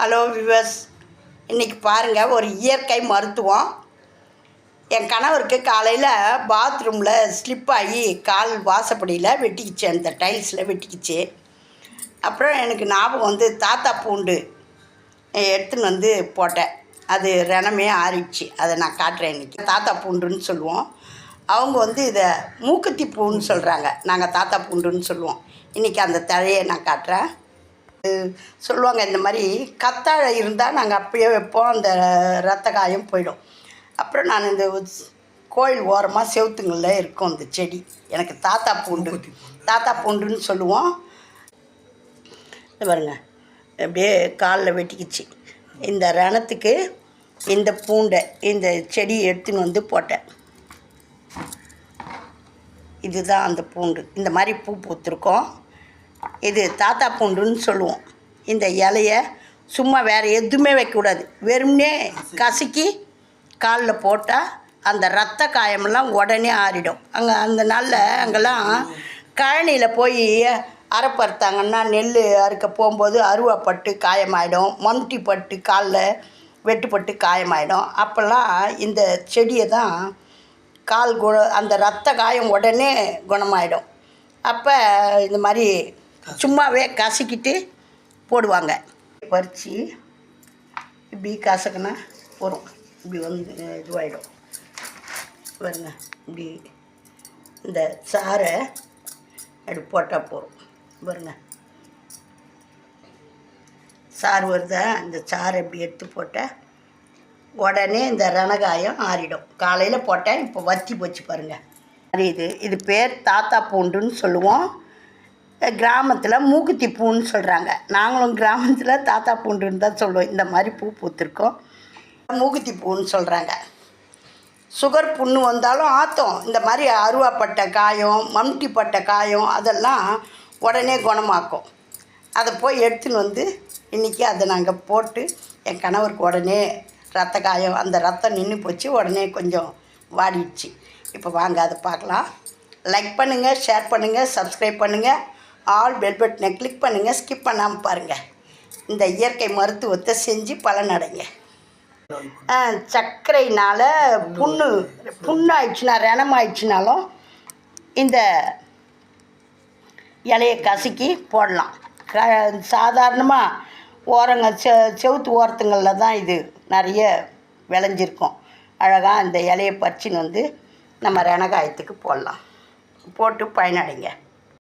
Hello viewers, இன்றைக்கி பாருங்கள் ஒரு இயற்கை மருத்துவம். என் கணவருக்கு காலையில் பாத்ரூமில் ஸ்லிப் ஆகி கால் வாசப்படியில் வெட்டிக்கிச்சு, அந்த டைல்ஸில் வெட்டிக்கிச்சு. அப்புறம் எனக்கு ஞாபகம் வந்து தாத்தா பூண்டு எடுத்துன்னு வந்து போட்டேன். அது ரணமே ஆறிடுச்சு. அதை நான் காட்டுறேன். இன்றைக்கி தாத்தா பூண்டுன்னு சொல்லுவோம். அவங்க வந்து இதை மூக்குத்தி பூன்னு சொல்கிறாங்க, நாங்கள் தாத்தா பூண்டுன்னு சொல்லுவோம். இன்றைக்கி அந்த தழையை நான் காட்டுறேன். சொல்லுவாங்க, இந்த மாதிரி கத்தாழை இருந்தால் நாங்கள் அப்பயே வைப்போம், அந்த ரத்த காயம் போயிடும். அப்புறம் நான் இந்த கோயில் ஓரமாக செவுத்துங்களில் இருக்கும் இந்த செடி. எனக்கு தாத்தா பூண்டுன்னு சொல்லுவோம். பாருங்க, அப்படியே காலில் வெட்டிக்கிச்சு. இந்த ரணத்துக்கு இந்த பூண்டை, இந்த செடியை எடுத்துன்னு வந்து போட்டேன். இதுதான் அந்த பூண்டு. இந்த மாதிரி பூ பூத்துருக்கோம். இது தாத்தா பூண்டுன்னு சொல்லுவோம். இந்த இலைய சும்மா வேறு எதுவுமே வைக்கக்கூடாது, வெறும்னே கசக்கி காலில் போட்டால் அந்த ரத்த காயமெல்லாம் உடனே ஆறிடும். அந்த நாளில் அங்கெல்லாம் கழனியில் போய் அரைப்பறுத்தாங்கன்னா நெல் அறுக்க போகும்போது அருவாப்பட்டு காயமாயிடும், மம்டி பட்டு காலில் வெட்டுப்பட்டு காயமாயிடும். அப்போல்லாம் இந்த செடியை தான் அந்த ரத்த காயம் உடனே குணமாயிடும். அப்போ இந்த மாதிரி சும்மாவே கசக்கிட்டு போடுவாங்க. பறித்து இப்படி கசக்குனா வரும், இப்படி வந்து இதுவாகிடும். பாருங்க, இப்படி இந்த சாறை அப்படி போட்டால் போகும். பாருங்க, சாறு வருதா? இந்த சாறை இப்படி எடுத்து போட்டால் உடனே இந்த ரணகாயம் ஆறிடும். காலையில் போட்டேன், இப்போ வத்தி போச்சு பாருங்கள். இது பேர் தாத்தா பூண்டுன்னு சொல்லுவோம். கிராமத்தில் மூக்குத்தி பூன்னு சொல்கிறாங்க. நாங்களும் கிராமத்தில் தாத்தா பூண்டுன்னு தான் சொல்லுவோம். இந்த மாதிரி பூ பூத்துருக்கோம், மூக்குத்தி பூன்னு சொல்கிறாங்க. சுகர் புண்ணு வந்தாலும் ஆற்றும். இந்த மாதிரி அருவாப்பட்ட காயம், மம்டிப்பட்ட காயம் அதெல்லாம் உடனே குணமாக்கும். அதை போய் எடுத்துன்னு வந்து இன்றைக்கி அதை நாங்கள் போட்டு என் கணவருக்கு உடனே ரத்த காயம், அந்த ரத்தம் நின்று போச்சு, உடனே கொஞ்சம் வாடிடுச்சு. இப்போ வாங்க அதை பார்க்கலாம். லைக் பண்ணுங்கள், ஷேர் பண்ணுங்கள், சப்ஸ்கிரைப் பண்ணுங்கள், ஆல் பெல் பட்டனை கிளிக் பண்ணுங்கள், ஸ்கிப் பண்ணாமல் பாருங்கள். இந்த இயற்கை மருத்துவத்தை செஞ்சு பலனடைங்க. சர்க்கரையினால் புண்ணாயிடுச்சுன்னா, ரணமாயிடுச்சுனாலும் இந்த இலையை கசக்கி போடலாம். சாதாரணமாக செவுத்து ஓரத்துங்களில் தான் இது நிறைய விளைஞ்சிருக்கும். அழகாக இந்த இலையை பறிச்சின்னு வந்து நம்ம ரணகாயத்துக்கு போடலாம். போட்டு பயனடைங்க.